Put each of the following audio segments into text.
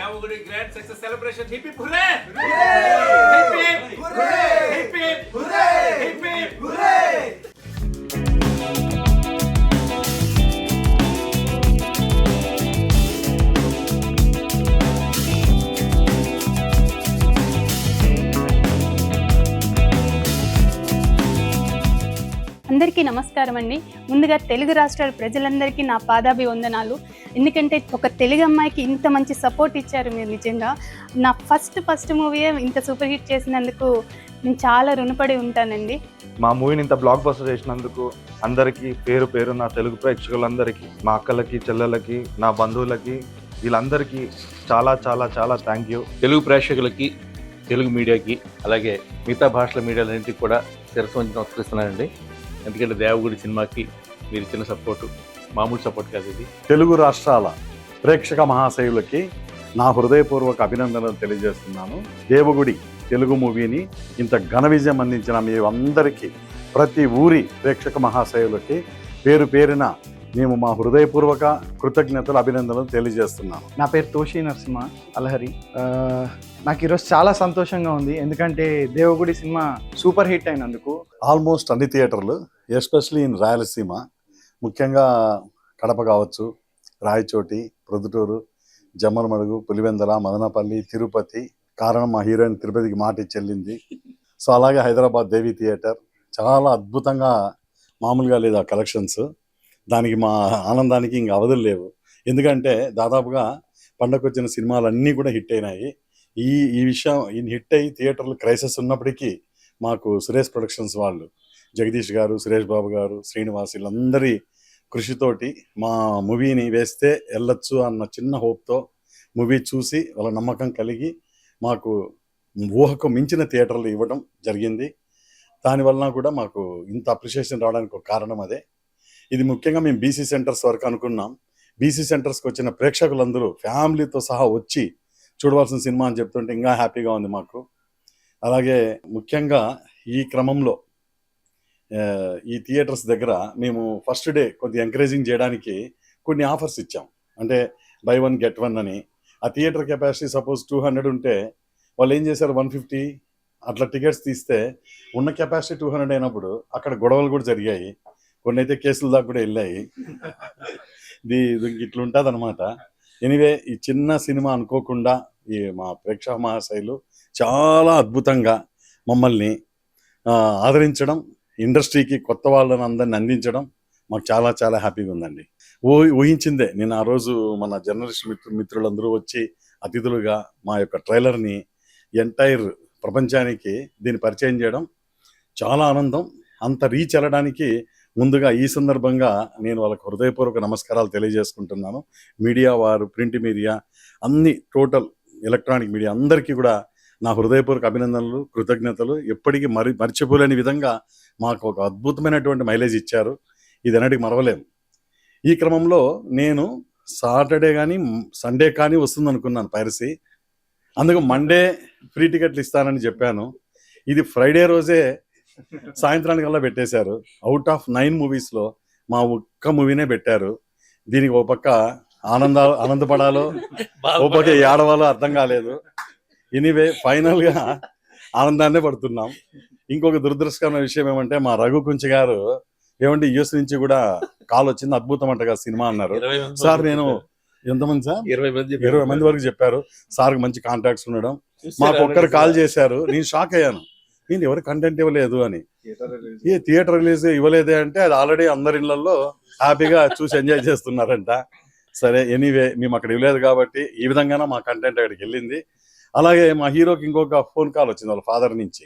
Devagudi grand success celebration. Hip hip hooray! Hip hip hooray! Hip hip hooray! Hip hip hooray! అందరికీ నమస్కారం అండి. ముందుగా తెలుగు రాష్ట్రాల ప్రజలందరికీ నా పాదాభివందనాలు. ఎందుకంటే ఒక తెలుగు అమ్మాయికి ఇంత మంచి సపోర్ట్ ఇచ్చారు మీరు. నిజంగా నా ఫస్ట్ మూవీయే ఇంత సూపర్ హిట్ చేసినందుకు నేను చాలా రుణపడి ఉంటానండి. మా మూవీని ఇంత బ్లాక్ బస్టర్ చేసినందుకు అందరికీ పేరు పేరు నా తెలుగు ప్రేక్షకులందరికీ, మా అక్కలకి, చెల్లెలకి, నా బంధువులకి, వీళ్ళందరికీ చాలా చాలా చాలా థ్యాంక్ యూ. తెలుగు ప్రేక్షకులకి, తెలుగు మీడియాకి, అలాగే మిగతా భాషల మీడియాలన్నింటికి కూడా శిరస్సు వంచి నమస్కరిస్తున్నానండి. ఎందుకంటే దేవగుడి సినిమాకి మీరు ఇచ్చిన సపోర్టు మామూలు సపోర్ట్ కాదు. ఇది తెలుగు రాష్ట్రాల ప్రేక్షక మహాశయులకి నా హృదయపూర్వక అభినందనలు తెలియజేస్తున్నాను. దేవగుడి తెలుగు మూవీని ఇంత ఘన విజయం అందించిన మీ అందరికీ, ప్రతి ఊరి ప్రేక్షక మహాశయులకి పేరు పేరున మేము మా హృదయపూర్వక కృతజ్ఞతలు, అభినందనలు తెలియజేస్తున్నాను. నా పేరు తోషి నరసింహ అలహరి. నాకు ఈరోజు చాలా సంతోషంగా ఉంది, ఎందుకంటే దేవగుడి సినిమా సూపర్ హిట్ అయినందుకు. ఆల్మోస్ట్ అన్ని థియేటర్లు, ఎస్పెషలీ ఇన్ రాయలసీమ, ముఖ్యంగా కడప కావచ్చు, రాయచోటి, ప్రొద్దుటూరు, జమ్మలమడుగు, పులివెందల, మదనపల్లి, తిరుపతి, కారణం మా హీరోయిన్ తిరుపతికి మాట ఇచ్చి వెళ్ళింది. సో అలాగే హైదరాబాద్ దేవి థియేటర్ చాలా అద్భుతంగా, మామూలుగా లేదు ఆ కలెక్షన్స్. దానికి మా ఆనందానికి ఇంక అవధులు లేవు. ఎందుకంటే దాదాపుగా పండగకు వచ్చిన సినిమాలన్నీ కూడా హిట్ అయినాయి. ఈ విషయం హిట్ అయ్యి థియేటర్లు క్రైసిస్ ఉన్నప్పటికీ మాకు సురేష్ ప్రొడక్షన్స్ వాళ్ళు, జగదీష్ గారు, సురేష్ బాబు గారు, శ్రీనివాస్, వీళ్ళందరి కృషితోటి మా మూవీని వేస్తే వెళ్ళొచ్చు అన్న చిన్న హోప్తో మూవీ చూసి వాళ్ళ నమ్మకం కలిగి మాకు ఊహకు మించిన థియేటర్లు ఇవ్వడం జరిగింది. దానివల్ల కూడా మాకు ఇంత అప్రిషియేషన్ రావడానికి ఒక కారణం అదే. ఇది ముఖ్యంగా మేము బీసీ సెంటర్స్ వరకు అనుకున్నాం. బీసీ సెంటర్స్కి వచ్చిన ప్రేక్షకులందరూ ఫ్యామిలీతో సహా వచ్చి చూడవలసిన సినిమా అని చెప్తుంటే ఇంకా హ్యాపీగా ఉంది మాకు. అలాగే ముఖ్యంగా ఈ క్రమంలో ఈ థియేటర్స్ దగ్గర మేము ఫస్ట్ డే కొద్దిగా ఎంకరేజింగ్ చేయడానికి కొన్ని ఆఫర్స్ ఇచ్చాం. అంటే బై 1 get 1 అని. ఆ థియేటర్ కెపాసిటీ సపోజ్ 200 ఉంటే వాళ్ళు ఏం చేశారు, 150 అట్లా టికెట్స్ తీస్తే ఉన్న కెపాసిటీ 200 అయినప్పుడు అక్కడ గొడవలు కూడా జరిగాయి. కొన్ని అయితే కేసుల దాకా కూడా వెళ్ళాయి. ఇట్లా ఉంటుంది అనమాట. ఎనీవే, ఈ చిన్న సినిమా అనుకోకుండా ఈ మా ప్రేక్షక మహాశైలు చాలా అద్భుతంగా మమ్మల్ని ఆదరించడం, ఇండస్ట్రీకి కొత్త వాళ్ళని అందరిని అందించడం మాకు చాలా చాలా హ్యాపీగా ఉందండి. ఊహించిందే. నేను ఆ రోజు మన జర్నలిస్ట్ మిత్రులందరూ వచ్చి అతిథులుగా మా యొక్క ట్రైలర్ని ఎంటైర్ ప్రపంచానికి దీన్ని పరిచయం చేయడం చాలా ఆనందం. అంత రీచ్ వెళ్ళడానికి ముందుగా ఈ సందర్భంగా నేను వాళ్ళకు హృదయపూర్వక నమస్కారాలు తెలియజేసుకుంటున్నాను. మీడియా వారు, ప్రింట్ మీడియా, అన్ని టోటల్ ఎలక్ట్రానిక్ మీడియా అందరికీ కూడా నా హృదయపూర్వక అభినందనలు, కృతజ్ఞతలు. ఎప్పటికీ మర్చిపోలేని విధంగా మాకు ఒక అద్భుతమైనటువంటి మైలేజ్ ఇచ్చారు. ఇది అన్నిటికీ మరవలేం. ఈ క్రమంలో నేను సాటర్డే కానీ సండే కానీ వస్తుంది అనుకున్నాను పైరసీ. అందుకు మండే ఫ్రీ టికెట్లు ఇస్తానని చెప్పాను. ఇది ఫ్రైడే రోజే సాయంత్రానికల్లా పెట్టేశారు. అవుట్ ఆఫ్ 9 మూవీస్లో మా ఒక్క మూవీనే పెట్టారు. దీనికి ఒక పక్క ఆనందపడాలో, ఓ పక్క ఏడవాలో అర్థం కాలేదు. ఎనీవే, ఫైనల్గా ఆనందాన్నే పడుతున్నాం. ఇంకొక దురదృష్టకరమైన విషయం ఏమంటే, మా రఘు కుంచి గారు ఏమంటే యూఎస్ నుంచి కూడా కాల్ వచ్చింది, అద్భుతం అంటగా సినిమా అన్నారు. సార్ నేను ఎంతమంది సార్ 20 మంది వరకు చెప్పారు. సార్కి మంచి కాంటాక్ట్స్ ఉండడం. మాకు ఒక్కరు కాల్ చేశారు. నేను షాక్ అయ్యాను, నేను ఎవరు కంటెంట్ ఇవ్వలేదు అని. థియేటర్ రిలీజ్ ఇవ్వలేదే అంటే అది ఆల్రెడీ అందరి ఇళ్లలో హ్యాపీగా చూసి ఎంజాయ్ చేస్తున్నారంట. సరే, ఎనీవే మేము అక్కడ ఇవ్వలేదు కాబట్టి ఈ విధంగానే మా కంటెంట్ అక్కడికి వెళ్ళింది. అలాగే మా హీరోకి ఇంకొక ఫోన్ కాల్ వచ్చింది వాళ్ళ ఫాదర్ నుంచి,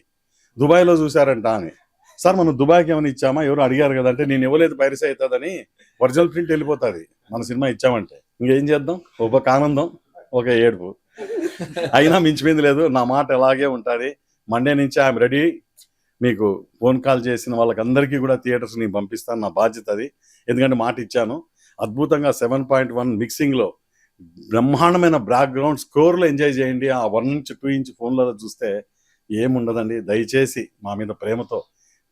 దుబాయ్లో చూశారంట అని. సార్ మనం దుబాయ్కి ఏమైనా ఇచ్చామా, ఎవరు అడిగారు కదా అంటే, నేను ఇవ్వలేదు, పైరసీ అవుతుందని, ఒరిజినల్ ప్రింట్ వెళ్ళిపోతుంది మన సినిమా ఇచ్చామంటే. ఇంకేం చేద్దాం, ఒక ఆనందం, ఒక ఏడుపు. అయినా మించిపోయింది లేదు. నా మాట ఎలాగే ఉంటుంది. మండే నుంచి ఐఎమ్ రెడీ. మీకు ఫోన్ కాల్ చేసిన వాళ్ళకందరికీ కూడా థియేటర్స్ నేను పంపిస్తాను, నా బాధ్యత అది. ఎందుకంటే మాట ఇచ్చాను. అద్భుతంగా 7.1 మిక్సింగ్లో బ్రహ్మాండమైన బ్యాక్గ్రౌండ్ స్కోర్లో ఎంజాయ్ చేయండి. ఆ 1 నుంచి 2 ఇంచ్ ఫోన్లలో చూస్తే ఏముండదండి. దయచేసి మా మీద ప్రేమతో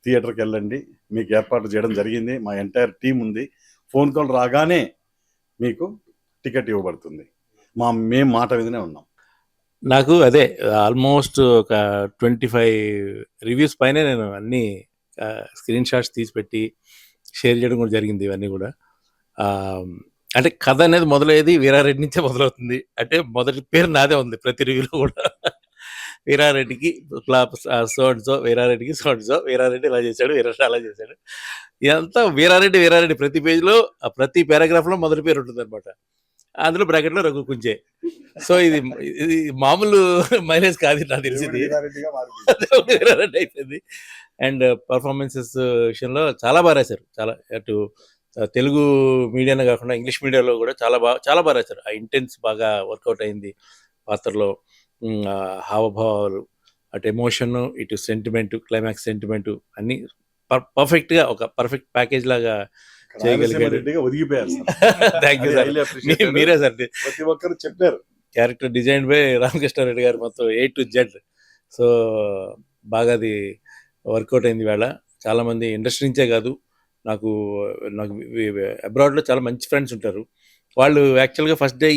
థియేటర్కి వెళ్ళండి. మీకు ఏర్పాటు చేయడం జరిగింది. మా ఎంటైర్ టీం ఉంది. ఫోన్ కాల్ రాగానే మీకు టికెట్ ఇవ్వబడుతుంది. మేము మాట మీదనే ఉన్నాం. నాకు అదే ఆల్మోస్ట్ ఒక 25 రివ్యూస్ పైనే నేను అన్ని స్క్రీన్ షాట్స్ తీసి పెట్టి షేర్ చేయడం కూడా జరిగింది. ఇవన్నీ కూడా అంటే కథ అనేది మొదలయ్యేది వీరారెడ్డి నుంచే మొదలవుతుంది. అంటే మొదటి పేరు నాదే ఉంది ప్రతి రివ్యూలో కూడా. వీరారెడ్డికి సో అండ్ సో, వీరారెడ్డికి సో అండ్ సో, వీరారెడ్డి ఇలా చేశాడు, వీరారెడ్డి అలా చేశాడు. ఇదంతా వీరారెడ్డి వీరారెడ్డి ప్రతి పేజ్లో ప్రతి పారాగ్రాఫ్లో మొదటి పేరు ఉంటుంది అనమాట. అందులో బ్రాకెట్లో రఘు కుంచే. సో ఇది మామూలు మైలేజ్ కాదు నాకు తెలిసింది. వీరారెడ్డి అయిపోయింది. అండ్ పర్ఫార్మెన్సెస్ విషయంలో చాలా బాగా రాశారు. చాలా అటు తెలుగు మీడియానే కాకుండా ఇంగ్లీష్ మీడియాలో కూడా చాలా బాగా రాశారు. ఆ ఇంటెన్స్ బాగా వర్కౌట్ అయింది పాత్రలో. హావభావాలు, అటు ఎమోషన్, ఇటు సెంటిమెంట్, క్లైమాక్స్ సెంటిమెంట్ అన్ని పర్ఫెక్ట్గా ఒక పర్ఫెక్ట్ ప్యాకేజ్ లాగా చేయగలిగారు. ఒదిగిపోయారు. Thank you sir. మీరే సార్ ప్రతి ఒక్కరు చెప్పారు. క్యారెక్టర్ డిజైన్ బై రామకృష్ణారెడ్డి గారు మొత్తం A to Z. సో బాగా అది వర్కౌట్ అయింది. వేళ చాలామంది ఇండస్ట్రీ నుంచే కాదు, నాకు అబ్రాడ్లో చాలా మంచి ఫ్రెండ్స్ ఉంటారు. వాళ్ళు యాక్చువల్గా ఫస్ట్ డే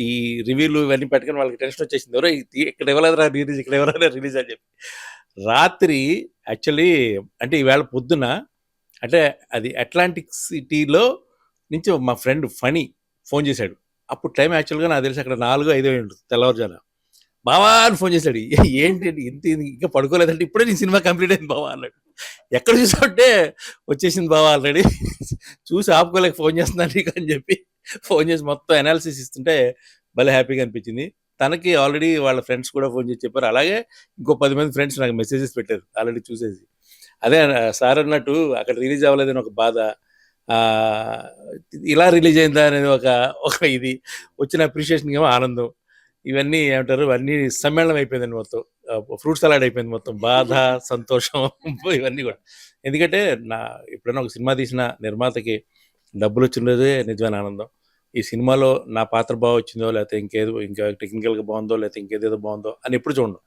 ఈ రివ్యూలు ఇవన్నీ పెట్టుకుని వాళ్ళకి టెన్షన్ వచ్చేసింది. ఎవరో ఇక్కడ ఇవ్వలేదురా రిలీజ్, ఇక్కడ ఎవరైనా రిలీజ్ అని చెప్పి. రాత్రి యాక్చువల్లీ అంటే ఈవేళ పొద్దున అంటే అది అట్లాంటిక్ సిటీలో నుంచి మా ఫ్రెండ్ ఫణి ఫోన్ చేశాడు. అప్పుడు టైం యాక్చువల్గా నాకు తెలిసి అక్కడ 4-5 ఉంటుంది తెల్లవారుజాన. బావా అని ఫోన్ చేశాడు. ఏంటి ఇంత ఇంకా పడుకోలేదంటే ఇప్పుడే నీ సినిమా కంప్లీట్ అయింది బావా అన్నాడు. ఎక్కడ చూసామంటే వచ్చేసింది బావా ఆల్రెడీ, చూసి ఆపుకోలేక ఫోన్ చేస్తున్నాను నీకు అని చెప్పి ఫోన్ చేసి మొత్తం అనాలిసిస్ ఇస్తుంటే భలే హ్యాపీగా అనిపించింది. తనకి ఆల్రెడీ వాళ్ళ ఫ్రెండ్స్ కూడా ఫోన్ చేసి చెప్పారు. అలాగే ఇంకో 10 మంది ఫ్రెండ్స్ నాకు మెసేజెస్ పెట్టారు ఆల్రెడీ చూసేసి. అదే సార్ అన్నట్టు అక్కడ రిలీజ్ అవ్వలేదని ఒక బాధ, ఇలా రిలీజ్ అయిందా అనేది ఒక ఇది వచ్చిన అప్రిషియేషన్ ఏమో ఆనందం. ఇవన్నీ ఏమంటారు, అన్నీ సమ్మేళనం అయిపోయిందండి. మొత్తం ఫ్రూట్ సలాడ్ అయిపోయింది. మొత్తం బాధ, సంతోషం ఇవన్నీ కూడా. ఎందుకంటే ఎప్పుడైనా ఒక సినిమా తీసిన నిర్మాతకి డబ్బులు వచ్చినదే నిజమైన ఆనందం. ఈ సినిమాలో నా పాత్ర బాగా వచ్చిందో, లేకపోతే ఇంకా టెక్నికల్గా బాగుందో, లేకపోతే ఇంకేదేదో బాగుందో అని ఎప్పుడు చూడండి.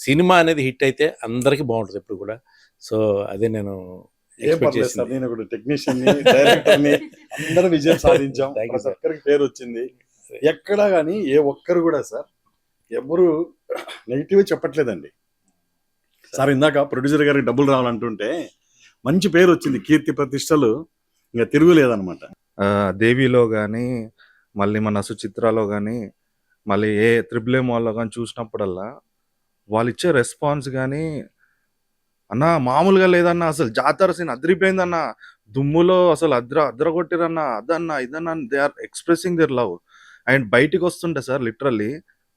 సినిమా అనేది హిట్ అయితే అందరికీ బాగుంటుంది ఎప్పుడు కూడా. సో అదే నేను టెక్నీషియన్ డైరెక్టర్ని అందరూ విజయం సాధించాం. ఒక్కరికి పేరు వచ్చింది. ఎక్కడా కానీ ఏ ఒక్కరు కూడా సార్ ఎవరు నెగిటివ్ చెప్పట్లేదండి. సార్ ఇందాక ప్రొడ్యూసర్ గారికి డబ్బులు రావాలంటుంటే మంచి పేరు వచ్చింది, కీర్తి ప్రతిష్టలు ఇంకా తిరుగులేదనమాట. దేవిలో కానీ, మళ్ళీ మన సుచిత్రలో కానీ, మళ్ళీ AAA మాల్లో కానీ చూసినప్పుడల్లా వాళ్ళు ఇచ్చే రెస్పాన్స్ కానీ అన్న మామూలుగా లేదన్న. అసలు జాతర సీన్ అదిరిపోయిందన్న, దుమ్ములో అసలు అద్ర కొట్టిరన్న, అదన్న ఇదన్న. They are expressing their love. And బయటికి వస్తుంటే సార్ లిటరల్లీ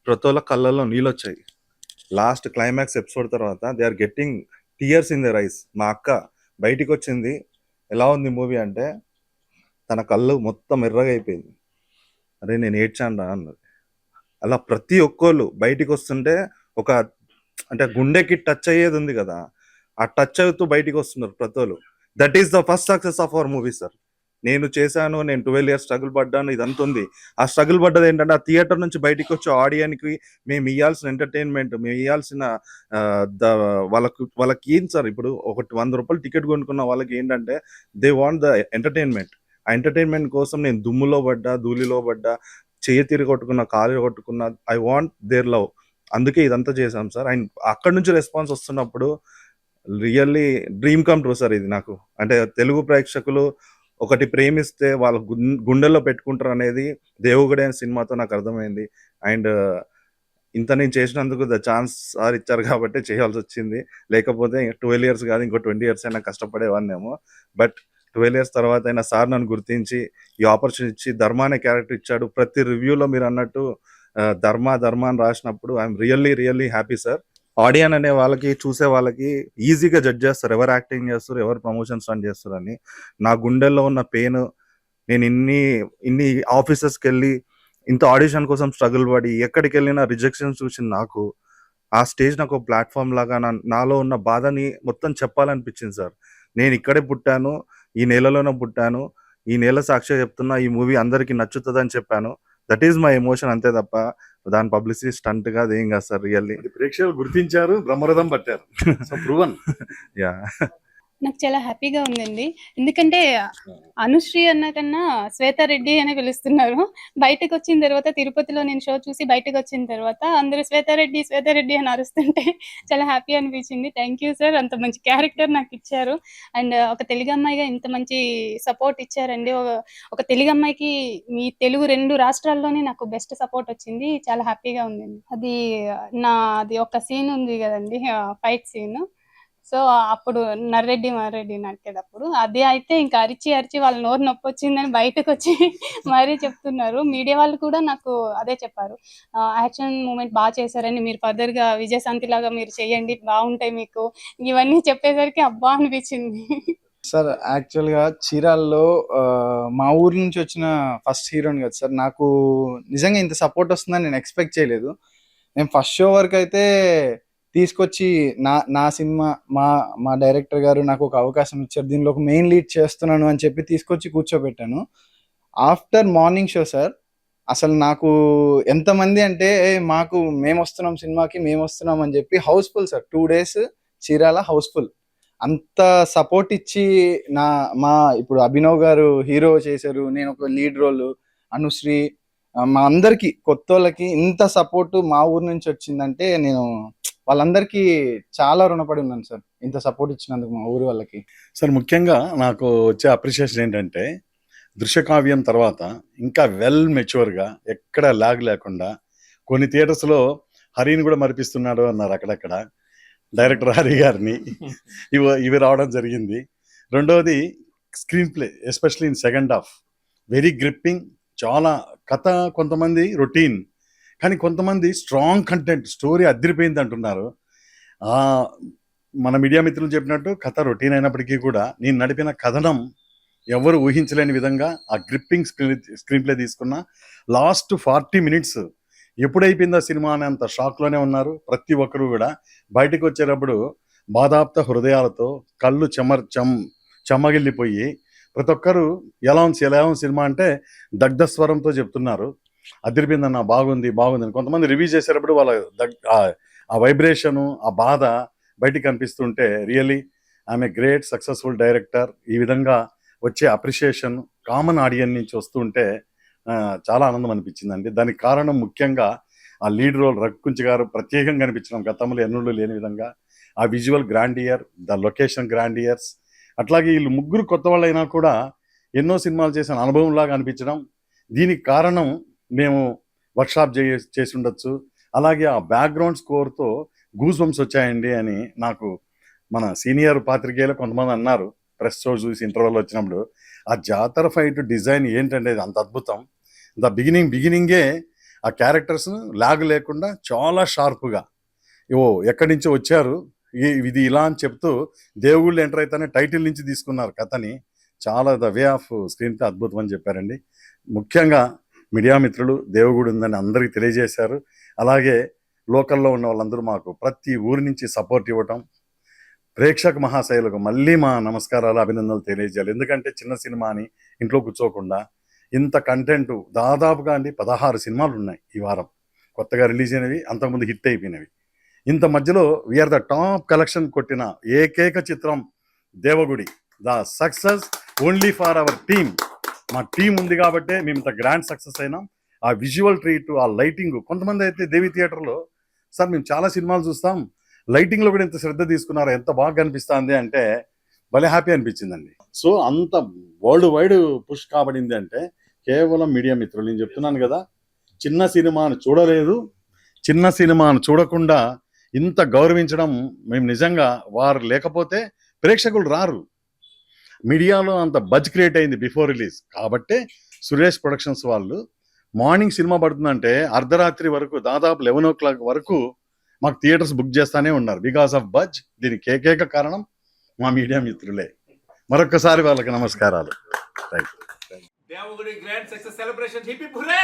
ప్రతి ఒక్క కళ్ళల్లో నీళ్ళు వచ్చాయి. లాస్ట్ క్లైమాక్స్ ఎపిసోడ్ తర్వాత they are getting tears in their eyes. మా అక్క బయటికి వచ్చింది, ఎలా ఉంది మూవీ అంటే తన కళ్ళు మొత్తం ఎర్రగా అయిపోయింది. అరే నేను ఏడ్చాను అన్నది. అలా ప్రతి ఒక్కళ్ళు బయటికి వస్తుంటే ఒక అంటే గుండెకి టచ్ అయ్యేది ఉంది కదా, ఆ టచ్ అవుతూ బయటికి వస్తున్నారు ప్రతి ఒక్కళ్ళు. That is the first success of our movie sir. నేను చేశాను, నేను 12 years స్ట్రగుల్ పడ్డాను, ఇదంతా ఉంది. ఆ స్ట్రగుల్ పడ్డది ఏంటంటే ఆ థియేటర్ నుంచి బయటికి వచ్చే ఆడియన్కి మేము ఇవ్వాల్సిన ఎంటర్టైన్మెంట్, మేము ఇవ్వాల్సిన వాళ్ళకి ఏం సార్, ఇప్పుడు ఒక 100 రూపాయలు టికెట్ కొనుక్కున్న వాళ్ళకి ఏంటంటే దే వాంట్ ద ఎంటర్టైన్మెంట్. ఆ ఎంటర్టైన్మెంట్ కోసం నేను దుమ్ములో పడ్డా, ధూళిలో పడ్డా, చెయ్యి తిరిగి కొట్టుకున్నా, కాలు కొట్టుకున్నా, ఐ వాంట్ దేర్ లవ్. అందుకే ఇదంతా చేశాం సార్. అండ్ అక్కడ నుంచి రెస్పాన్స్ వస్తున్నప్పుడు really dream come true sir ఇది నాకు. అంటే తెలుగు ప్రేక్షకులు ఒకటి ప్రేమిస్తే వాళ్ళ గుండెల్లో పెట్టుకుంటారు అనేది దేవుగడే అనే సినిమాతో నాకు అర్థమైంది. అండ్ ఇంత నేను చేసినందుకు ద ఛాన్స్ సార్ ఇచ్చారు కాబట్టి చేయాల్సి వచ్చింది. లేకపోతే 12 years కాదు, ఇంకో 20 years అయినా కష్టపడేవాడినేమో. బట్ 12 years తర్వాత అయినా సార్ నన్ను గుర్తించి ఈ ఆపర్చునిటీ ఇచ్చి ధర్మ అనే క్యారెక్టర్ ఇచ్చాడు. ప్రతి రివ్యూలో మీరు అన్నట్టు ధర్మ అని రాసినప్పుడు ఐఎమ్ రియల్లీ హ్యాపీ సార్. ఆడియన్ అనే వాళ్ళకి, చూసే వాళ్ళకి ఈజీగా జడ్జ్ చేస్తారు ఎవరు యాక్టింగ్ చేస్తారు, ఎవరు ప్రమోషన్స్ రన్ చేస్తారు అని. నా గుండెల్లో ఉన్న పెయిన్, నేను ఇన్ని ఆఫీసెస్కి వెళ్ళి ఇంత ఆడిషన్ కోసం స్ట్రగుల్ పడి ఎక్కడికి వెళ్ళినా రిజెక్షన్స్ చూసి నాకు ఆ స్టేజ్ నాకు ఒక ప్లాట్ఫామ్ లాగా నాలో ఉన్న బాధని మొత్తం చెప్పాలనిపించింది సార్. నేను ఇక్కడే పుట్టాను, ఈ నెలలోనే పుట్టాను, ఈ నెల సాక్షిగా చెప్తున్నా ఈ మూవీ అందరికీ నచ్చుతుందని చెప్పాను. దట్ ఈస్ మై ఎమోషన్, అంతే తప్ప దాని పబ్లిసిటీ స్టంట్ గా అదేం కాదు సార్. రియల్లీ ప్రేక్షకులు గుర్తించారు, బ్రహ్మరథం పట్టారు. So proven. యా నాకు చాలా హ్యాపీగా ఉందండి. ఎందుకంటే అనుశ్రీ అన్న కన్నా శ్వేతారెడ్డి అనే పిలుస్తున్నారు. బయటకొచ్చిన తర్వాత తిరుపతిలో నేను షో చూసి బయటకొచ్చిన తర్వాత అందరూ శ్వేతారెడ్డి, శ్వేతారెడ్డి అని అరుస్తుంటే చాలా హ్యాపీ అనిపించింది. Thank you sir. అంత మంచి క్యారెక్టర్ నాకిచ్చారు. అండ్ ఒక తెలుగు అమ్మాయిగా ఇంత మంచి సపోర్ట్ ఇచ్చారండి. ఒక తెలుగు అమ్మాయికి మీ తెలుగు 2 రాష్ట్రాల్లోనే నాకు బెస్ట్ సపోర్ట్ వచ్చింది. చాలా హ్యాపీగా ఉందండి. అది ఒక సీన్ ఉంది కదండీ! Fight scene. సో, అప్పుడు నర్రెడ్డి మర్రెడ్డి నరికేటప్పుడు అది అయితే ఇంకా అరిచి వాళ్ళ నోరు నొప్పొచ్చిందని బయటకొచ్చి మరీ చెప్తున్నారు. మీడియా వాళ్ళు కూడా నాకు అదే చెప్పారు. యాక్షన్ మూమెంట్ చేశారని, మీరు ఫర్దర్‌గా విజయశాంతిలాగా మీరు చేయండి, బావుంటాయి మీకు. ఇవన్నీ చెప్పేసరికి అబ్బా! అనిపించింది. సార్ యాక్చువల్‌గా చీరాల్లో మా ఊరు నుంచి వచ్చిన ఫస్ట్ హీరోని కదా సార్. నాకు నిజంగా ఇంత సపోర్ట్ వస్తుందని నేను ఎక్స్‌పెక్ట్ చేయలేదు. నేను ఫస్ట్ షో వరకైతే తీసుకొచ్చి నా సినిమా మా డైరెక్టర్ గారు నాకు ఒక అవకాశం ఇచ్చారు. దీనిలో ఒక మెయిన్ లీడ్ చేస్తున్నాను అని చెప్పి తీసుకొచ్చి కూర్చోబెట్టాను. ఆఫ్టర్ మార్నింగ్ షో సార్, అసలు నాకు ఎంతమంది అంటే మేమొస్తున్నాం సినిమాకి, మేమొస్తున్నాం అని చెప్పి house full sir. 2 days Chirala house full. అంత సపోర్ట్ ఇచ్చి ఇప్పుడు అభినవ్ గారు హీరో చేశారు. నేను ఒక లీడ్ రోల్, అనుశ్రీ, మా అందరికి కొత్తోళ్ళకి ఇంత సపోర్ట్ మా ఊరు నుంచి వచ్చిందంటే నేను వాళ్ళందరికీ చాలా రుణపడి ఉన్నాను సార్. ఇంత సపోర్ట్ ఇచ్చినందుకు మా ఊరి వాళ్ళకి. సార్ ముఖ్యంగా నాకు వచ్చే అప్రిషియేషన్ ఏంటంటే దృశ్యకావ్యం తర్వాత ఇంకా వెల్ మెచ్యూర్గా ఎక్కడ లాగ్ లేకుండా కొన్ని థియేటర్స్లో హరిని కూడా మరిపిస్తున్నాడు అన్నారు అక్కడక్కడ డైరెక్టర్ హరి గారిని. ఇవి రావడం జరిగింది. రెండవది screen play, especially in second half very gripping. చాలా కథ కొంతమంది రొటీన్, కానీ కొంతమంది స్ట్రాంగ్ కంటెంట్, స్టోరీ అదిరిపోయింది అంటున్నారు. మన మీడియా మిత్రులు చెప్పినట్టు కథ రొటీన్ అయినప్పటికీ కూడా నేను నడిపిన కథనం ఎవరు ఊహించలేని విధంగా ఆ గ్రిప్పింగ్ స్క్రీన్ ప్లే తీసుకున్న. లాస్ట్ 40 minutes ఎప్పుడైపోయిందా సినిమా అనేంత షాక్లోనే ఉన్నారు ప్రతి ఒక్కరు కూడా. బయటకు వచ్చేటప్పుడు బాధాప్త హృదయాలతో కళ్ళు చెమ్మగిల్లిపోయి ప్రతి ఒక్కరు ఎలా ఉంది సినిమా అంటే దగ్ధ స్వరంతో చెప్తున్నారు. అదిరిపోయిందన్న, బాగుంది అని. కొంతమంది రివ్యూ చేసేటప్పుడు వాళ్ళ ఆ వైబ్రేషను, ఆ బాధ బయటికి కనిపిస్తుంటే really I'm a great successful director. ఈ విధంగా వచ్చే అప్రిషియేషన్ కామన్ ఆడియన్స్ నుంచి వస్తుంటే చాలా ఆనందం అనిపించిందండి. దానికి కారణం ముఖ్యంగా ఆ లీడ్ రోల్ రఘుకుంచి గారు ప్రత్యేకంగా కనిపించడం, గతంలో ఎన్నడూ లేని విధంగా ఆ visual grandeur, the location Grandier's. అట్లాగే వీళ్ళు ముగ్గురు కొత్త వాళ్ళు అయినా కూడా ఎన్నో సినిమాలు చేసిన అనుభవంలాగా అనిపించడం. దీనికి కారణం మేము వర్క్షాప్ చేసి ఉండొచ్చు. అలాగే ఆ బ్యాక్గ్రౌండ్ స్కోర్తో గూస్ బంప్స్ వచ్చాయండి అని నాకు మన సీనియర్ పాత్రికేయులు కొంతమంది అన్నారు ప్రెస్ షో చూసి ఇంటర్వెల్ వచ్చినప్పుడు. ఆ జాతర ఫైట్ డిజైన్ ఏంటంటే అంత అద్భుతం. ద బిగినింగే ఆ క్యారెక్టర్స్ లాగ్ లేకుండా చాలా షార్ప్గా ఎక్కడి నుంచో వచ్చారు, ఇది ఇలా అని చెప్తూ దేవుళ్ళు ఎంటర్ అయితేనే టైటిల్ నుంచి తీసుకున్నారు కథని. చాలా the way off screen play అద్భుతం అని చెప్పారండి. ముఖ్యంగా మీడియా మిత్రులు దేవుగుడి ఉందని అందరికీ తెలియజేశారు. అలాగే లోకల్లో ఉన్న వాళ్ళందరూ మాకు ప్రతి ఊరి నుంచి సపోర్ట్ ఇవ్వటం, ప్రేక్షక మహాశైలకు మళ్ళీ మా నమస్కారాలు, అభినందనలు తెలియజేయాలి. ఎందుకంటే చిన్న సినిమా అని ఇంట్లో కూర్చోకుండా ఇంత కంటెంట్ దాదాపుగా 16 సినిమాలు ఉన్నాయి ఈ వారం కొత్తగా రిలీజ్ అయినవి, అంతకుముందు హిట్ అయిపోయినవి. ఇంత మధ్యలో వీఆర్ ద టాప్ కలెక్షన్ కొట్టిన ఏకైక చిత్రం Devagudi. The success only for our team. మా టీం ఉంది కాబట్టే మేము ఇంత గ్రాండ్ సక్సెస్ అయినాం. ఆ విజువల్ ట్రీట్, ఆ లైటింగ్. కొంతమంది అయితే దేవి థియేటర్లో సార్ మేము చాలా సినిమాలు చూస్తాం, లైటింగ్లో కూడా ఇంత శ్రద్ధ తీసుకున్నారు, ఎంత బాగా కనిపిస్తుంది అంటే భలే హ్యాపీ అనిపించిందండి. సో అంత వరల్డ్ వైడ్ పుష్ కాబడింది అంటే కేవలం మీడియా మిత్రులు. నేను చెప్తున్నాను కదా, చిన్న సినిమాను చూడలేదు, చిన్న సినిమాను చూడకుండా ఇంత గౌరవించడం మేము నిజంగా వారు లేకపోతే ప్రేక్షకులు రారు. మీడియాలో అంత బజ్ క్రియేట్ అయింది బిఫోర్ రిలీజ్ కాబట్టే సురేష్ ప్రొడక్షన్స్ వాళ్ళు మార్నింగ్ సినిమా పడుతుందంటే అర్ధరాత్రి వరకు దాదాపు 11 o'clock వరకు మాకు థియేటర్స్ బుక్ చేస్తానే ఉన్నారు బికాస్ ఆఫ్ బజ్. దీనికి ఏకైక కారణం మా మీడియా మిత్రులే. మరొకసారి వాళ్ళకి నమస్కారాలు. Devagudi grand success celebration. Hip hip hurray!